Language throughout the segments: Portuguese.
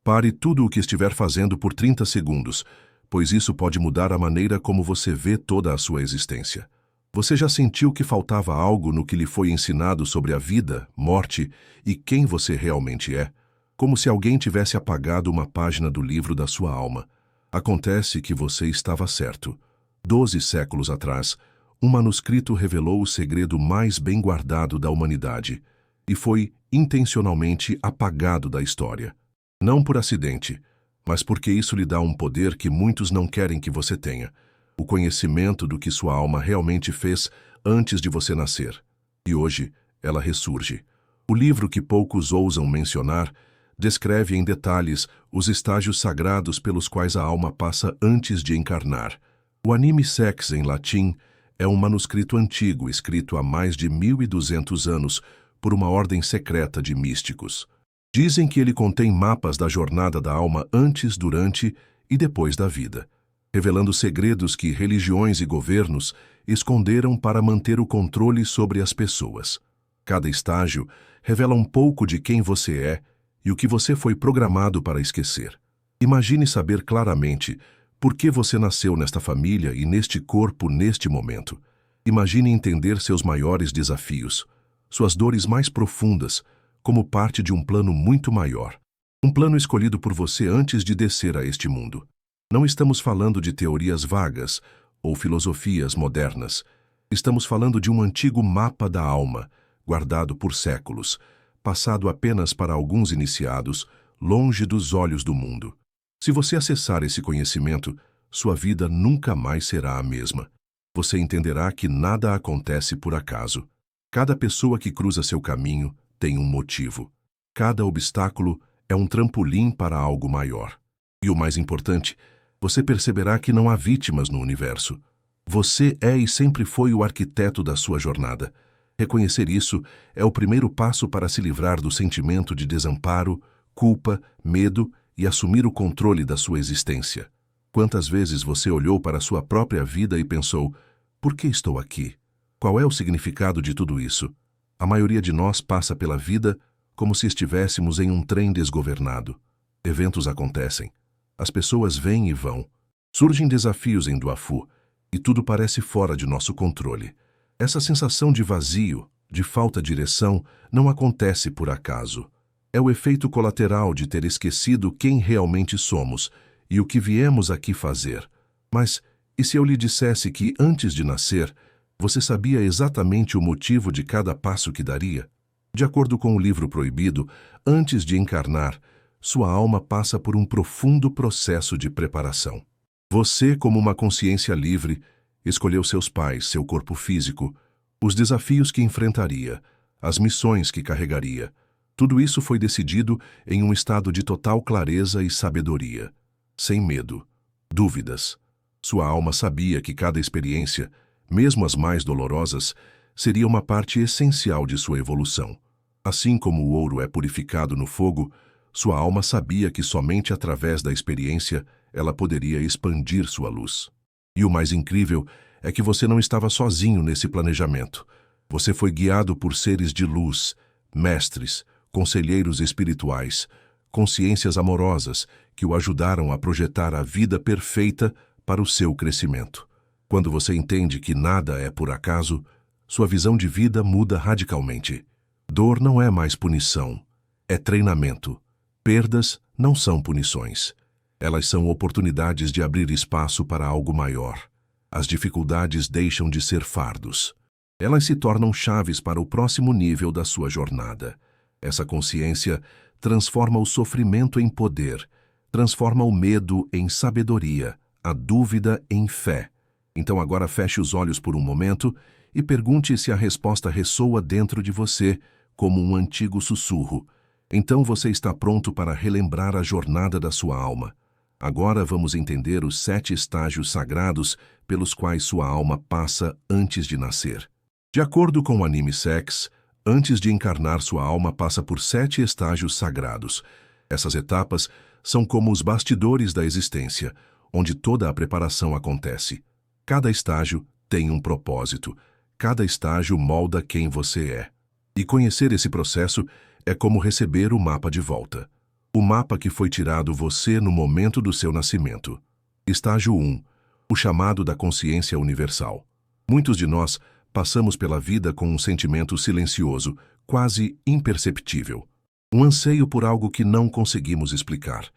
Pare tudo o que estiver fazendo por 30 segundos, pois isso pode mudar a maneira como você vê toda a sua existência. Você já sentiu que faltava algo no que lhe foi ensinado sobre a vida, morte e quem você realmente é? Como se alguém tivesse apagado uma página do livro da sua alma. Acontece que você estava certo. 12 séculos atrás, um manuscrito revelou o segredo mais bem guardado da humanidade e foi intencionalmente apagado da história. Não por acidente, mas porque isso lhe dá um poder que muitos não querem que você tenha. O conhecimento do que sua alma realmente fez antes de você nascer. E hoje, ela ressurge. O livro que poucos ousam mencionar descreve em detalhes os estágios sagrados pelos quais a alma passa antes de encarnar. O Anime Sex, em latim, é um manuscrito antigo escrito há mais de 1200 anos por uma ordem secreta de místicos. Dizem que ele contém mapas da jornada da alma antes, durante e depois da vida, revelando segredos que religiões e governos esconderam para manter o controle sobre as pessoas. Cada estágio revela um pouco de quem você é e o que você foi programado para esquecer. Imagine saber claramente por que você nasceu nesta família e neste corpo neste momento. Imagine entender seus maiores desafios, suas dores mais profundas, como parte de um plano muito maior. Um plano escolhido por você antes de descer a este mundo. Não estamos falando de teorias vagas ou filosofias modernas. Estamos falando de um antigo mapa da alma, guardado por séculos, passado apenas para alguns iniciados, longe dos olhos do mundo. Se você acessar esse conhecimento, sua vida nunca mais será a mesma. Você entenderá que nada acontece por acaso. Cada pessoa que cruza seu caminho tem um motivo. Cada obstáculo é um trampolim para algo maior. E o mais importante, você perceberá que não há vítimas no universo. Você é e sempre foi o arquiteto da sua jornada. Reconhecer isso é o primeiro passo para se livrar do sentimento de desamparo, culpa, medo e assumir o controle da sua existência. Quantas vezes você olhou para a sua própria vida e pensou: por que estou aqui? Qual é o significado de tudo isso? A maioria de nós passa pela vida como se estivéssemos em um trem desgovernado. Eventos acontecem. As pessoas vêm e vão. Surgem desafios em Duafu e tudo parece fora de nosso controle. Essa sensação de vazio, de falta de direção, não acontece por acaso. É o efeito colateral de ter esquecido quem realmente somos e o que viemos aqui fazer. Mas, e se eu lhe dissesse que, antes de nascer, você sabia exatamente o motivo de cada passo que daria? De acordo com o livro proibido, antes de encarnar, sua alma passa por um profundo processo de preparação. Você, como uma consciência livre, escolheu seus pais, seu corpo físico, os desafios que enfrentaria, as missões que carregaria. Tudo isso foi decidido em um estado de total clareza e sabedoria, sem medo, dúvidas. Sua alma sabia que cada experiência, mesmo as mais dolorosas, seria uma parte essencial de sua evolução. Assim como o ouro é purificado no fogo, sua alma sabia que somente através da experiência ela poderia expandir sua luz. E o mais incrível é que você não estava sozinho nesse planejamento. Você foi guiado por seres de luz, mestres, conselheiros espirituais, consciências amorosas que o ajudaram a projetar a vida perfeita para o seu crescimento. Quando você entende que nada é por acaso, sua visão de vida muda radicalmente. Dor não é mais punição, é treinamento. Perdas não são punições. Elas são oportunidades de abrir espaço para algo maior. As dificuldades deixam de ser fardos. Elas se tornam chaves para o próximo nível da sua jornada. Essa consciência transforma o sofrimento em poder, transforma o medo em sabedoria, a dúvida em fé. Então agora feche os olhos por um momento e pergunte se a resposta ressoa dentro de você como um antigo sussurro. Então você está pronto para relembrar a jornada da sua alma. Agora vamos entender os 7 estágios sagrados pelos quais sua alma passa antes de nascer. De acordo com o Anime Sex, antes de encarnar sua alma passa por 7 estágios sagrados. Essas etapas são como os bastidores da existência, onde toda a preparação acontece. Cada estágio tem um propósito. Cada estágio molda quem você é. E conhecer esse processo é como receber o mapa de volta. O mapa que foi tirado você no momento do seu nascimento. Estágio 1. O chamado da consciência universal. Muitos de nós passamos pela vida com um sentimento silencioso, quase imperceptível. Um anseio por algo que não conseguimos explicar.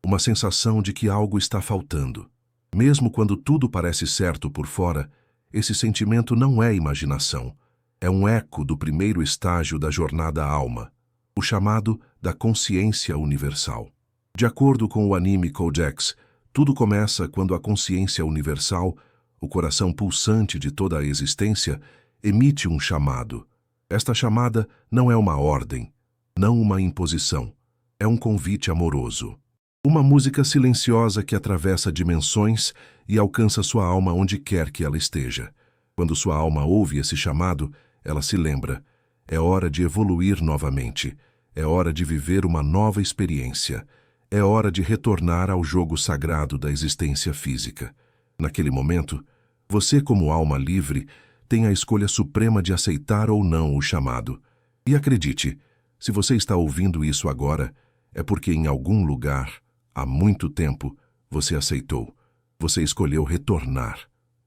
Uma sensação de que algo está faltando. Mesmo quando tudo parece certo por fora, esse sentimento não é imaginação. É um eco do primeiro estágio da jornada alma, o chamado da consciência universal. De acordo com o anime Code X, tudo começa quando a consciência universal, o coração pulsante de toda a existência, emite um chamado. Esta chamada não é uma ordem, não uma imposição. É um convite amoroso. Uma música silenciosa que atravessa dimensões e alcança sua alma onde quer que ela esteja. Quando sua alma ouve esse chamado, ela se lembra. É hora de evoluir novamente. É hora de viver uma nova experiência. É hora de retornar ao jogo sagrado da existência física. Naquele momento, você, como alma livre, tem a escolha suprema de aceitar ou não o chamado. E acredite, se você está ouvindo isso agora, é porque em algum lugar, há muito tempo, você aceitou. Você escolheu retornar.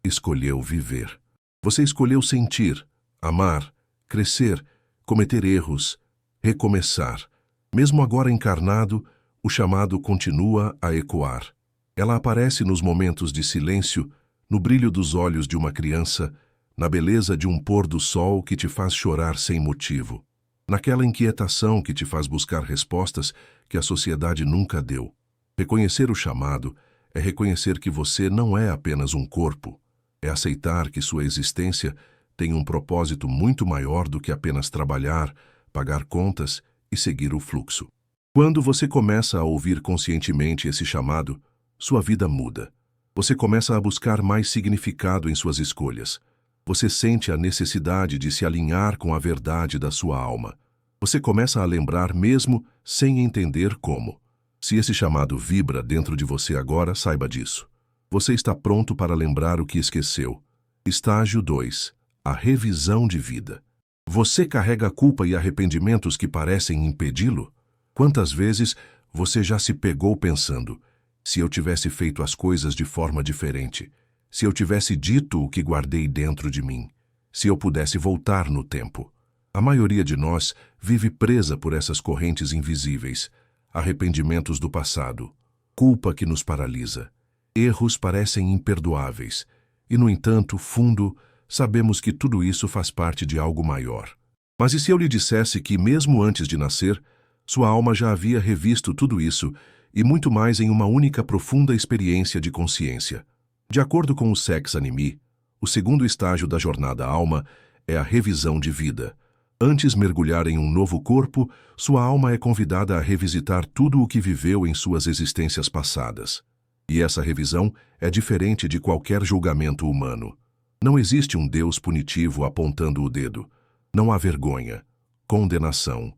Escolheu viver. Você escolheu sentir, amar, crescer, cometer erros, recomeçar. Mesmo agora encarnado, o chamado continua a ecoar. Ela aparece nos momentos de silêncio, no brilho dos olhos de uma criança, na beleza de um pôr do sol que te faz chorar sem motivo, naquela inquietação que te faz buscar respostas que a sociedade nunca deu. Reconhecer o chamado é reconhecer que você não é apenas um corpo, é aceitar que sua existência tem um propósito muito maior do que apenas trabalhar, pagar contas e seguir o fluxo. Quando você começa a ouvir conscientemente esse chamado, sua vida muda. Você começa a buscar mais significado em suas escolhas. Você sente a necessidade de se alinhar com a verdade da sua alma. Você começa a lembrar mesmo sem entender como. Se esse chamado vibra dentro de você agora, saiba disso. Você está pronto para lembrar o que esqueceu. Estágio 2. A revisão de vida. Você carrega culpa e arrependimentos que parecem impedi-lo? Quantas vezes você já se pegou pensando: se eu tivesse feito as coisas de forma diferente, se eu tivesse dito o que guardei dentro de mim, se eu pudesse voltar no tempo? A maioria de nós vive presa por essas correntes invisíveis, arrependimentos do passado, culpa que nos paralisa. Erros parecem imperdoáveis, e, no entanto, fundo, sabemos que tudo isso faz parte de algo maior. Mas e se eu lhe dissesse que, mesmo antes de nascer, sua alma já havia revisto tudo isso e muito mais em uma única profunda experiência de consciência? De acordo com o Sex Anime, o segundo estágio da jornada alma é a revisão de vida. Antes de mergulhar em um novo corpo, sua alma é convidada a revisitar tudo o que viveu em suas existências passadas. E essa revisão é diferente de qualquer julgamento humano. Não existe um Deus punitivo apontando o dedo. Não há vergonha, condenação.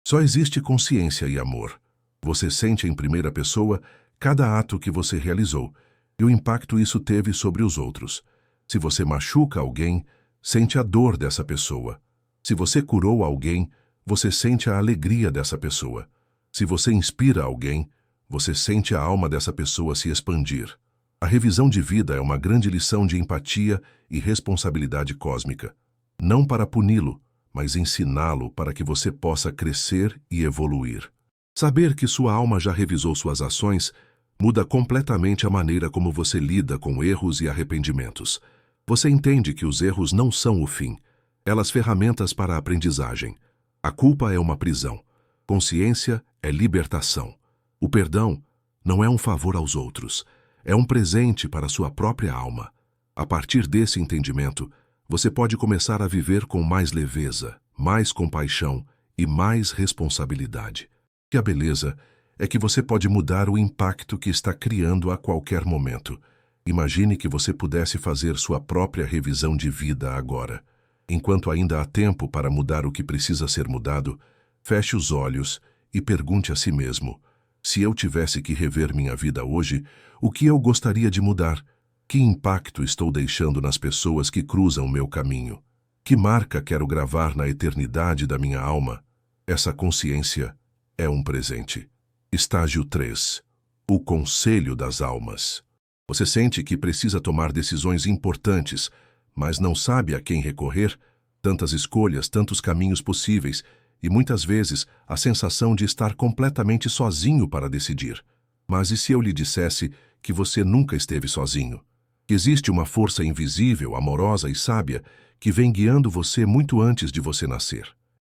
Só existe consciência e amor. Você sente em primeira pessoa cada ato que você realizou e o impacto isso teve sobre os outros. Se você machuca alguém, sente a dor dessa pessoa. Se você curou alguém, você sente a alegria dessa pessoa. Se você inspira alguém, você sente a alma dessa pessoa se expandir. A revisão de vida é uma grande lição de empatia e responsabilidade cósmica. Não para puni-lo, mas ensiná-lo para que você possa crescer e evoluir. Saber que sua alma já revisou suas ações muda completamente a maneira como você lida com erros e arrependimentos. Você entende que os erros não são o fim, elas ferramentas para a aprendizagem. A culpa é uma prisão. Consciência é libertação. O perdão não é um favor aos outros, é um presente para sua própria alma. A partir desse entendimento, você pode começar a viver com mais leveza, mais compaixão e mais responsabilidade. E a beleza é que você pode mudar o impacto que está criando a qualquer momento. Imagine que você pudesse fazer sua própria revisão de vida agora. Enquanto ainda há tempo para mudar o que precisa ser mudado, feche os olhos e pergunte a si mesmo: se eu tivesse que rever minha vida hoje, o que eu gostaria de mudar? Que impacto estou deixando nas pessoas que cruzam meu caminho? Que marca quero gravar na eternidade da minha alma? Essa consciência é um presente. Estágio 3. O Conselho das Almas. Você sente que precisa tomar decisões importantes, mas não sabe a quem recorrer? Tantas escolhas, tantos caminhos possíveis, e muitas vezes a sensação de estar completamente sozinho para decidir. Mas e se eu lhe dissesse que você nunca esteve sozinho? Que existe uma força invisível, amorosa e sábia que vem guiando você muito antes de você nascer.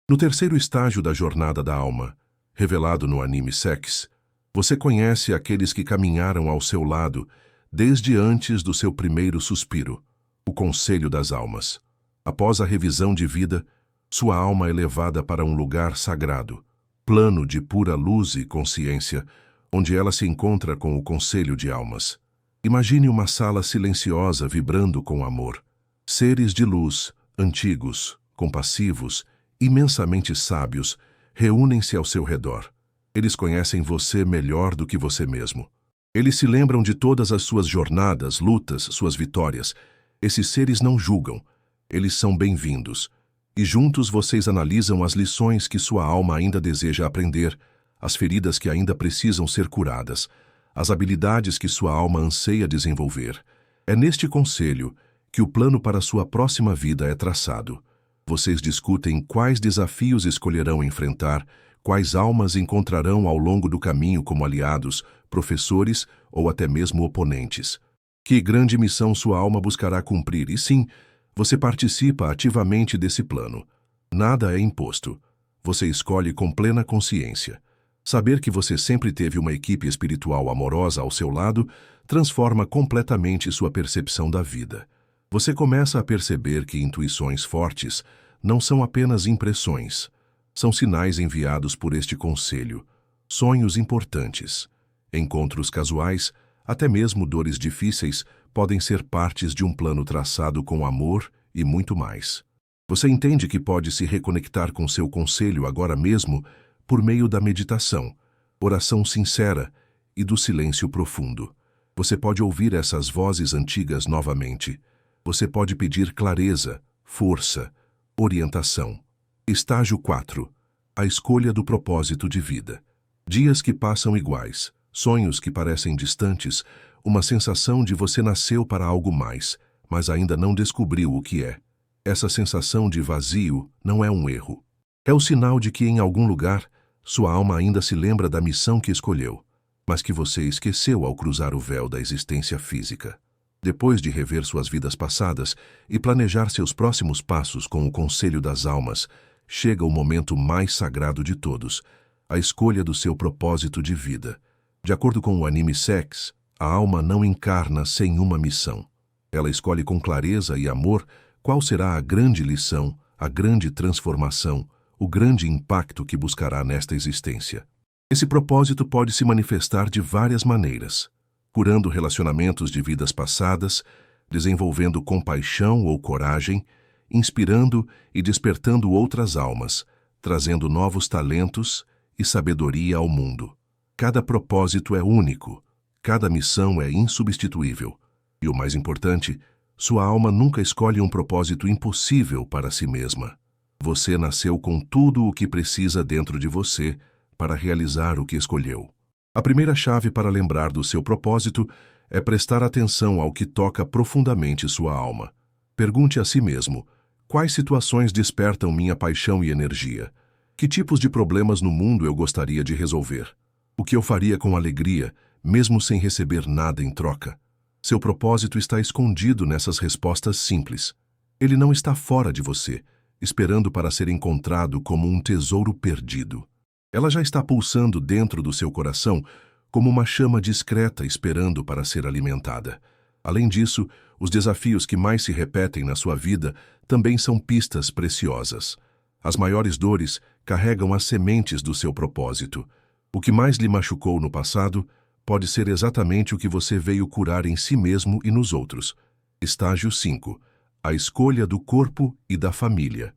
No terceiro estágio da jornada da alma, revelado no anime Sex, você conhece aqueles que caminharam ao seu lado desde antes do seu primeiro suspiro, o Conselho das Almas. Após a revisão de vida, sua alma é levada para um lugar sagrado, plano de pura luz e consciência, onde ela se encontra com o Conselho de Almas. Imagine uma sala silenciosa vibrando com amor. Seres de luz, antigos, compassivos, imensamente sábios, reúnem-se ao seu redor. Eles conhecem você melhor do que você mesmo. Eles se lembram de todas as suas jornadas, lutas, suas vitórias. Esses seres não julgam. Eles são bem-vindos. E juntos vocês analisam as lições que sua alma ainda deseja aprender, as feridas que ainda precisam ser curadas, as habilidades que sua alma anseia desenvolver. É neste conselho que o plano para sua próxima vida é traçado. Vocês discutem quais desafios escolherão enfrentar, quais almas encontrarão ao longo do caminho como aliados, professores ou até mesmo oponentes. Que grande missão sua alma buscará cumprir, e sim, você participa ativamente desse plano. Nada é imposto. Você escolhe com plena consciência. Saber que você sempre teve uma equipe espiritual amorosa ao seu lado transforma completamente sua percepção da vida. Você começa a perceber que intuições fortes não são apenas impressões. São sinais enviados por este conselho, sonhos importantes. Encontros casuais, até mesmo dores difíceis, podem ser partes de um plano traçado com amor e muito mais. Você entende que pode se reconectar com seu conselho agora mesmo por meio da meditação, oração sincera e do silêncio profundo. Você pode ouvir essas vozes antigas novamente. Você pode pedir clareza, força, orientação. Estágio 4. A escolha do propósito de vida. Dias que passam iguais, sonhos que parecem distantes, uma sensação de você nasceu para algo mais, mas ainda não descobriu o que é. Essa sensação de vazio não é um erro. É o sinal de que em algum lugar, sua alma ainda se lembra da missão que escolheu, mas que você esqueceu ao cruzar o véu da existência física. Depois de rever suas vidas passadas e planejar seus próximos passos com o Conselho das Almas, chega o momento mais sagrado de todos, a escolha do seu propósito de vida. De acordo com o anime Sex, a alma não encarna sem uma missão. Ela escolhe com clareza e amor qual será a grande lição, a grande transformação, o grande impacto que buscará nesta existência. Esse propósito pode se manifestar de várias maneiras, curando relacionamentos de vidas passadas, desenvolvendo compaixão ou coragem, inspirando e despertando outras almas, trazendo novos talentos e sabedoria ao mundo. Cada propósito é único, cada missão é insubstituível. E o mais importante, sua alma nunca escolhe um propósito impossível para si mesma. Você nasceu com tudo o que precisa dentro de você para realizar o que escolheu. A primeira chave para lembrar do seu propósito é prestar atenção ao que toca profundamente sua alma. Pergunte a si mesmo: quais situações despertam minha paixão e energia? Que tipos de problemas no mundo eu gostaria de resolver? O que eu faria com alegria, mesmo sem receber nada em troca? Seu propósito está escondido nessas respostas simples. Ele não está fora de você, esperando para ser encontrado como um tesouro perdido. Ela já está pulsando dentro do seu coração como uma chama discreta esperando para ser alimentada. Além disso, os desafios que mais se repetem na sua vida também são pistas preciosas. As maiores dores carregam as sementes do seu propósito. O que mais lhe machucou no passado pode ser exatamente o que você veio curar em si mesmo e nos outros. Estágio 5. A escolha do corpo e da família.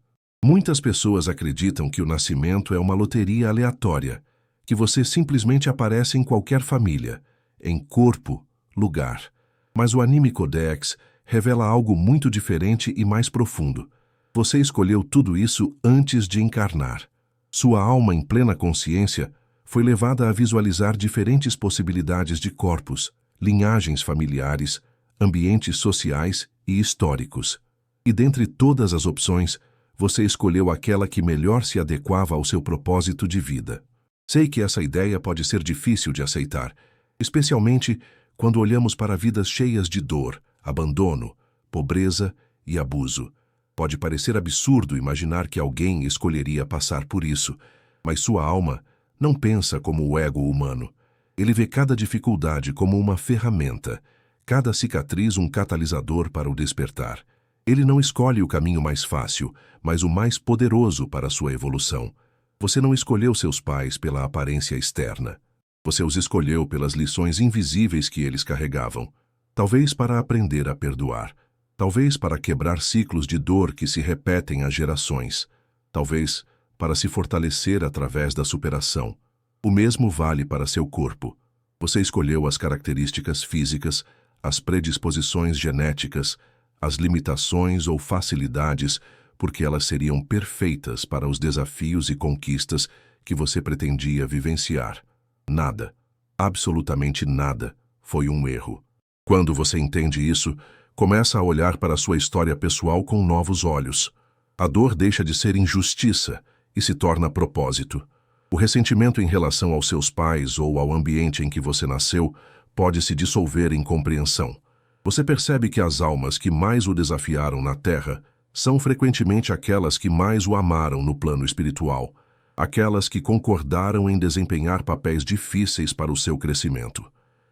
Muitas pessoas acreditam que o nascimento é uma loteria aleatória, que você simplesmente aparece em qualquer família, em corpo, lugar. Mas o anime Codex revela algo muito diferente e mais profundo. Você escolheu tudo isso antes de encarnar. Sua alma em plena consciência foi levada a visualizar diferentes possibilidades de corpos, linhagens familiares, ambientes sociais e históricos. E dentre todas as opções, você escolheu aquela que melhor se adequava ao seu propósito de vida. Sei que essa ideia pode ser difícil de aceitar, especialmente quando olhamos para vidas cheias de dor, abandono, pobreza e abuso. Pode parecer absurdo imaginar que alguém escolheria passar por isso, mas sua alma não pensa como o ego humano. Ele vê cada dificuldade como uma ferramenta, cada cicatriz um catalisador para o despertar. Ele não escolhe o caminho mais fácil, mas o mais poderoso para a sua evolução. Você não escolheu seus pais pela aparência externa. Você os escolheu pelas lições invisíveis que eles carregavam. Talvez para aprender a perdoar. Talvez para quebrar ciclos de dor que se repetem há gerações. Talvez para se fortalecer através da superação. O mesmo vale para seu corpo. Você escolheu as características físicas, as predisposições genéticas, as limitações ou facilidades, porque elas seriam perfeitas para os desafios e conquistas que você pretendia vivenciar. Nada, absolutamente nada, foi um erro. Quando você entende isso, começa a olhar para a sua história pessoal com novos olhos. A dor deixa de ser injustiça e se torna propósito. O ressentimento em relação aos seus pais ou ao ambiente em que você nasceu pode se dissolver em compreensão. Você percebe que as almas que mais o desafiaram na Terra são frequentemente aquelas que mais o amaram no plano espiritual, aquelas que concordaram em desempenhar papéis difíceis para o seu crescimento.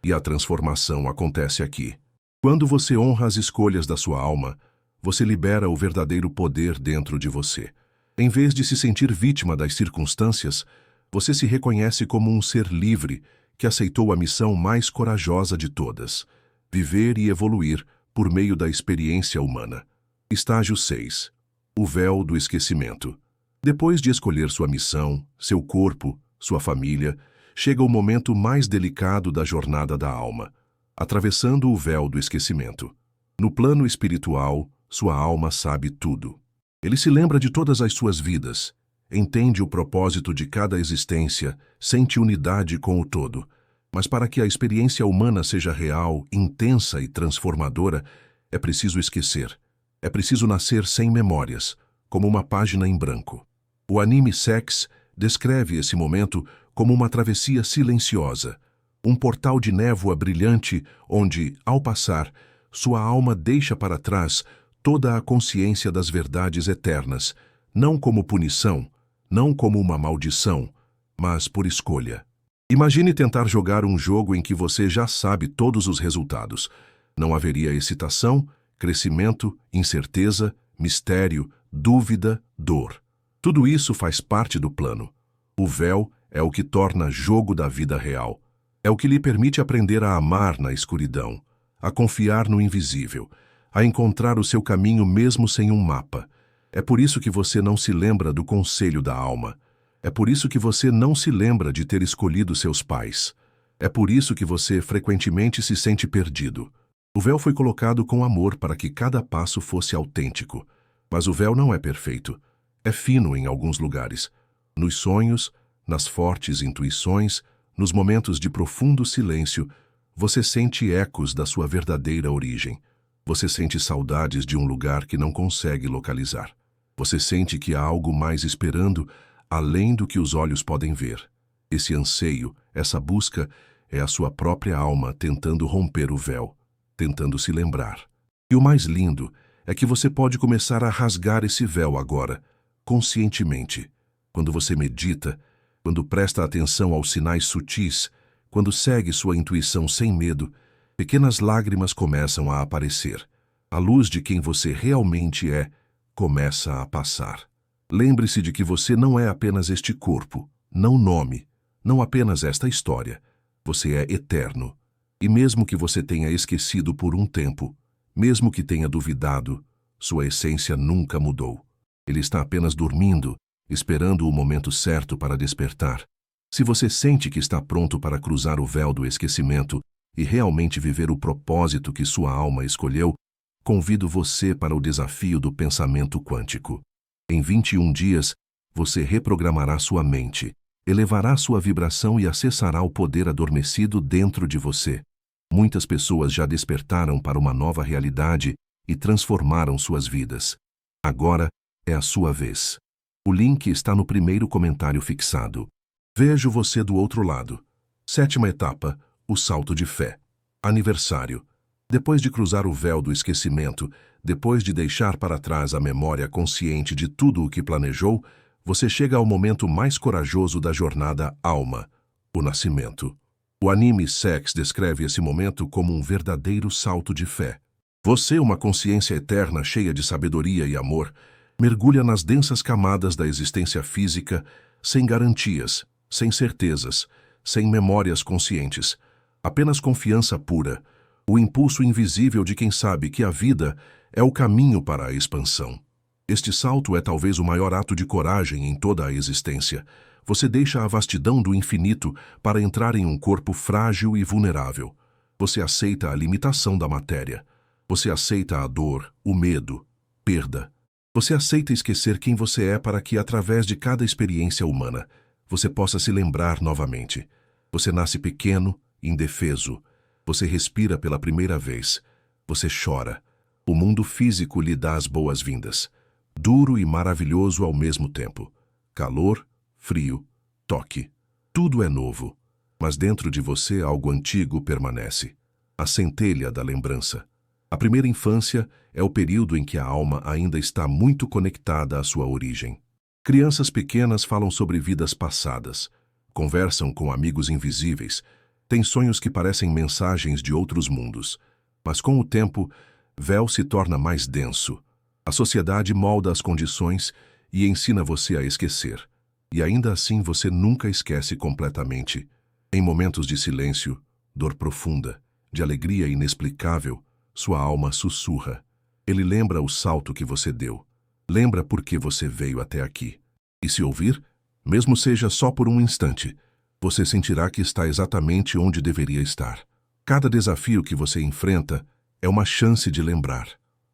E a transformação acontece aqui. Quando você honra as escolhas da sua alma, você libera o verdadeiro poder dentro de você. Em vez de se sentir vítima das circunstâncias, você se reconhece como um ser livre que aceitou a missão mais corajosa de todas: viver e evoluir por meio da experiência humana. Estágio 6. O véu do esquecimento. Depois de escolher sua missão, seu corpo, sua família, chega o momento mais delicado da jornada da alma, atravessando o véu do esquecimento. No plano espiritual, sua alma sabe tudo. Ele se lembra de todas as suas vidas, entende o propósito de cada existência, sente unidade com o todo. Mas para que a experiência humana seja real, intensa e transformadora, é preciso esquecer. É preciso nascer sem memórias, como uma página em branco. O anime Sex descreve esse momento como uma travessia silenciosa, um portal de névoa brilhante onde, ao passar, sua alma deixa para trás toda a consciência das verdades eternas, não como punição, não como uma maldição, mas por escolha. Imagine tentar jogar um jogo em que você já sabe todos os resultados. Não haveria excitação, crescimento, incerteza, mistério, dúvida, dor. Tudo isso faz parte do plano. O véu é o que torna jogo da vida real. É o que lhe permite aprender a amar na escuridão, a confiar no invisível, a encontrar o seu caminho mesmo sem um mapa. É por isso que você não se lembra do conselho da alma. É por isso que você não se lembra de ter escolhido seus pais. É por isso que você frequentemente se sente perdido. O véu foi colocado com amor para que cada passo fosse autêntico. Mas o véu não é perfeito. É fino em alguns lugares. Nos sonhos, nas fortes intuições, nos momentos de profundo silêncio, você sente ecos da sua verdadeira origem. Você sente saudades de um lugar que não consegue localizar. Você sente que há algo mais esperando, além do que os olhos podem ver. Esse anseio, essa busca, é a sua própria alma tentando romper o véu, tentando se lembrar. E o mais lindo é que você pode começar a rasgar esse véu agora, conscientemente. Quando você medita, quando presta atenção aos sinais sutis, quando segue sua intuição sem medo, pequenas lágrimas começam a aparecer. A luz de quem você realmente é começa a passar. Lembre-se de que você não é apenas este corpo, não nome, não apenas esta história. Você é eterno. E mesmo que você tenha esquecido por um tempo, mesmo que tenha duvidado, sua essência nunca mudou. Ele está apenas dormindo, esperando o momento certo para despertar. Se você sente que está pronto para cruzar o véu do esquecimento e realmente viver o propósito que sua alma escolheu, convido você para o desafio do pensamento quântico. Em 21 dias, você reprogramará sua mente, elevará sua vibração e acessará o poder adormecido dentro de você. Muitas pessoas já despertaram para uma nova realidade e transformaram suas vidas. Agora é a sua vez. O link está no primeiro comentário fixado. Vejo você do outro lado. 7ª etapa, o salto de fé. Aniversário. Depois de cruzar o véu do esquecimento, depois de deixar para trás a memória consciente de tudo o que planejou, você chega ao momento mais corajoso da jornada alma, o nascimento. O anime Sex descreve esse momento como um verdadeiro salto de fé. Você, uma consciência eterna cheia de sabedoria e amor, mergulha nas densas camadas da existência física, sem garantias, sem certezas, sem memórias conscientes, apenas confiança pura, o impulso invisível de quem sabe que a vida é o caminho para a expansão. Este salto é talvez o maior ato de coragem em toda a existência. Você deixa a vastidão do infinito para entrar em um corpo frágil e vulnerável. Você aceita a limitação da matéria. Você aceita a dor, o medo, perda. Você aceita esquecer quem você é para que, através de cada experiência humana, você possa se lembrar novamente. Você nasce pequeno, indefeso. Você respira pela primeira vez. Você chora. O mundo físico lhe dá as boas-vindas. Duro e maravilhoso ao mesmo tempo. Calor, frio, toque. Tudo é novo, mas dentro de você algo antigo permanece. A centelha da lembrança. A primeira infância é o período em que a alma ainda está muito conectada à sua origem. Crianças pequenas falam sobre vidas passadas, conversam com amigos invisíveis, têm sonhos que parecem mensagens de outros mundos. Mas com o tempo, véu se torna mais denso. A sociedade molda as condições e ensina você a esquecer. E ainda assim você nunca esquece completamente. Em momentos de silêncio, dor profunda, de alegria inexplicável, sua alma sussurra. Ele lembra o salto que você deu. Lembra por que você veio até aqui. E se ouvir, mesmo seja só por um instante, você sentirá que está exatamente onde deveria estar. Cada desafio que você enfrenta é uma chance de lembrar.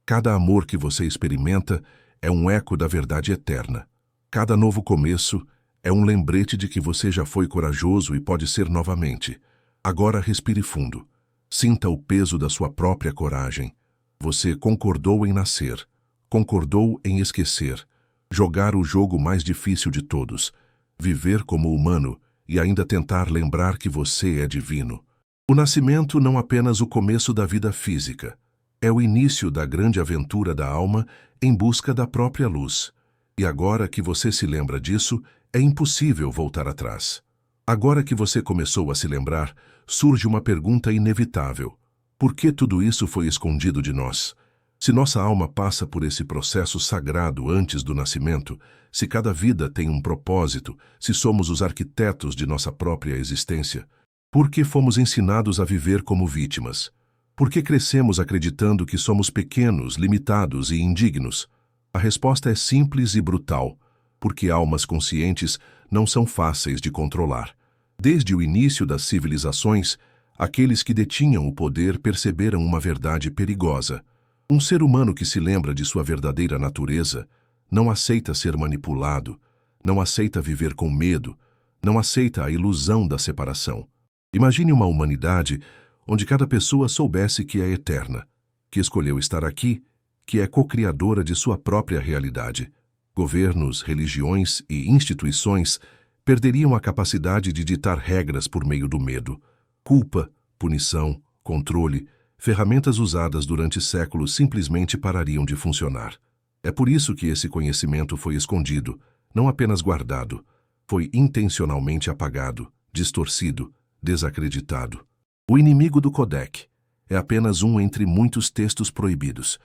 Cada amor que você experimenta é um eco da verdade eterna. Cada novo começo é um lembrete de que você já foi corajoso e pode ser novamente. Agora respire fundo. Sinta o peso da sua própria coragem. Você concordou em nascer, concordou em esquecer, jogar o jogo mais difícil de todos, viver como humano e ainda tentar lembrar que você é divino. O nascimento não é apenas o começo da vida física, é o início da grande aventura da alma em busca da própria luz. E agora que você se lembra disso, é impossível voltar atrás. Agora que você começou a se lembrar, surge uma pergunta inevitável. Por que tudo isso foi escondido de nós? Se nossa alma passa por esse processo sagrado antes do nascimento, se cada vida tem um propósito, se somos os arquitetos de nossa própria existência, por que fomos ensinados a viver como vítimas? Por que crescemos acreditando que somos pequenos, limitados e indignos? A resposta é simples e brutal, porque almas conscientes não são fáceis de controlar. Desde o início das civilizações, aqueles que detinham o poder perceberam uma verdade perigosa. Um ser humano que se lembra de sua verdadeira natureza não aceita ser manipulado, não aceita viver com medo, não aceita a ilusão da separação. Imagine uma humanidade onde cada pessoa soubesse que é eterna, que escolheu estar aqui, que é co-criadora de sua própria realidade. Governos, religiões e instituições perderiam a capacidade de ditar regras por meio do medo. Culpa, punição, controle, ferramentas usadas durante séculos simplesmente parariam de funcionar. É por isso que esse conhecimento foi escondido, não apenas guardado, foi intencionalmente apagado, distorcido, desacreditado. O inimigo do Codec é apenas um entre muitos textos proibidos.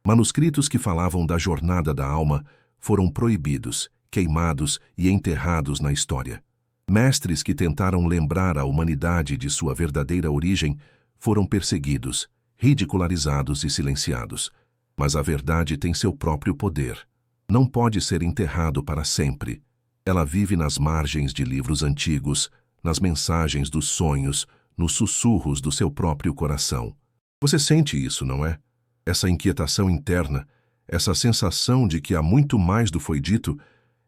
Manuscritos que falavam da jornada da alma foram proibidos, queimados e enterrados na história. Mestres que tentaram lembrar a humanidade de sua verdadeira origem foram perseguidos, ridicularizados e silenciados. Mas a verdade tem seu próprio poder. Não pode ser enterrado para sempre. Ela vive nas margens de livros antigos, nas mensagens dos sonhos, nos sussurros do seu próprio coração. Você sente isso, não é? Essa inquietação interna, essa sensação de que há muito mais do foi dito,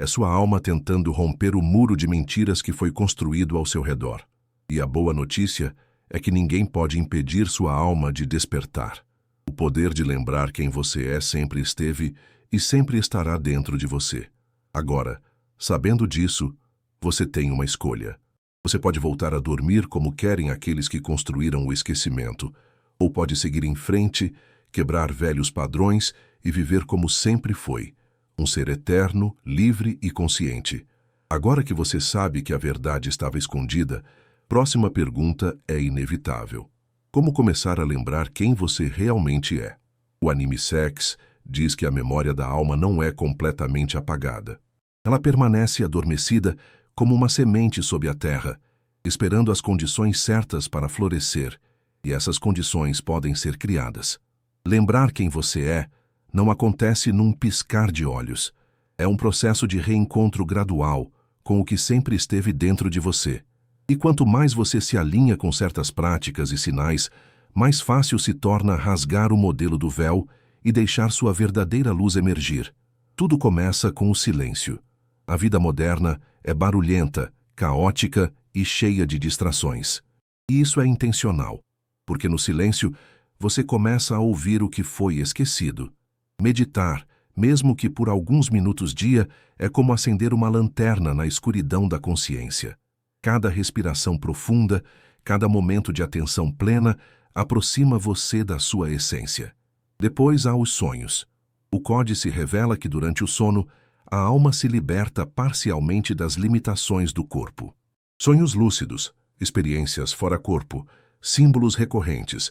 É sua alma tentando romper o muro de mentiras que foi construído ao seu redor. E a boa notícia é que ninguém pode impedir sua alma de despertar. O poder de lembrar quem você é sempre esteve e sempre estará dentro de você. Agora, sabendo disso, você tem uma escolha. Você pode voltar a dormir como querem aqueles que construíram o esquecimento, ou pode seguir em frente, quebrar velhos padrões e viver como sempre foi, um ser eterno, livre e consciente. Agora que você sabe que a verdade estava escondida, próxima pergunta é inevitável. Como começar a lembrar quem você realmente é? O anime Sex diz que a memória da alma não é completamente apagada. Ela permanece adormecida como uma semente sob a terra, esperando as condições certas para florescer, e essas condições podem ser criadas. Lembrar quem você é não acontece num piscar de olhos. É um processo de reencontro gradual com o que sempre esteve dentro de você. E quanto mais você se alinha com certas práticas e sinais, mais fácil se torna rasgar o modelo do véu e deixar sua verdadeira luz emergir. Tudo começa com o silêncio. A vida moderna é barulhenta, caótica e cheia de distrações. E isso é intencional, porque no silêncio você começa a ouvir o que foi esquecido. Meditar, mesmo que por alguns minutos dia, é como acender uma lanterna na escuridão da consciência. Cada respiração profunda, cada momento de atenção plena, aproxima você da sua essência. Depois há os sonhos. O códice revela que durante o sono, a alma se liberta parcialmente das limitações do corpo. Sonhos lúcidos, experiências fora corpo, símbolos recorrentes,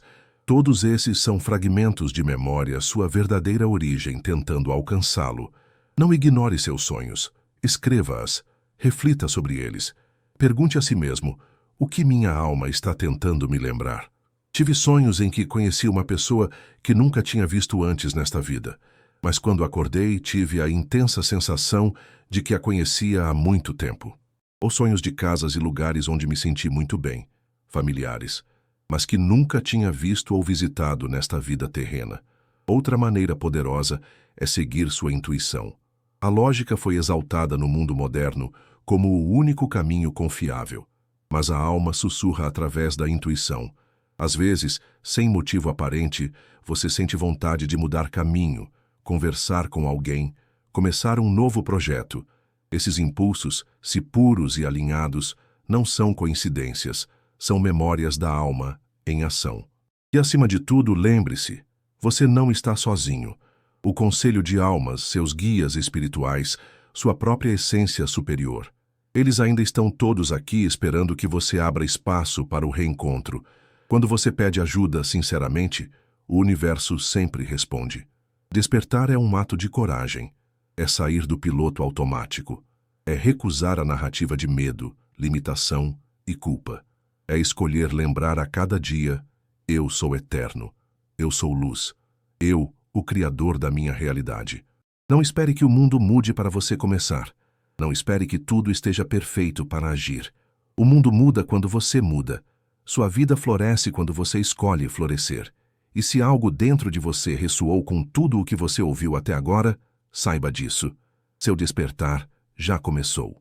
todos esses são fragmentos de memória, sua verdadeira origem tentando alcançá-lo. Não ignore seus sonhos, escreva-as, reflita sobre eles. Pergunte a si mesmo, o que minha alma está tentando me lembrar? Tive sonhos em que conheci uma pessoa que nunca tinha visto antes nesta vida, mas quando acordei tive a intensa sensação de que a conhecia há muito tempo. Ou sonhos de casas e lugares onde me senti muito bem, familiares, mas que nunca tinha visto ou visitado nesta vida terrena. Outra maneira poderosa é seguir sua intuição. A lógica foi exaltada no mundo moderno como o único caminho confiável, mas a alma sussurra através da intuição. Às vezes, sem motivo aparente, você sente vontade de mudar caminho, conversar com alguém, começar um novo projeto. Esses impulsos, se puros e alinhados, não são coincidências, são memórias da alma em ação. E acima de tudo, lembre-se, você não está sozinho. O conselho de almas, seus guias espirituais, sua própria essência superior. Eles ainda estão todos aqui esperando que você abra espaço para o reencontro. Quando você pede ajuda sinceramente, o universo sempre responde. Despertar é um ato de coragem. É sair do piloto automático. É recusar a narrativa de medo, limitação e culpa. É escolher lembrar a cada dia, eu sou eterno, eu sou luz, eu, o criador da minha realidade. Não espere que o mundo mude para você começar. Não espere que tudo esteja perfeito para agir. O mundo muda quando você muda. Sua vida floresce quando você escolhe florescer. E se algo dentro de você ressoou com tudo o que você ouviu até agora, saiba disso. Seu despertar já começou.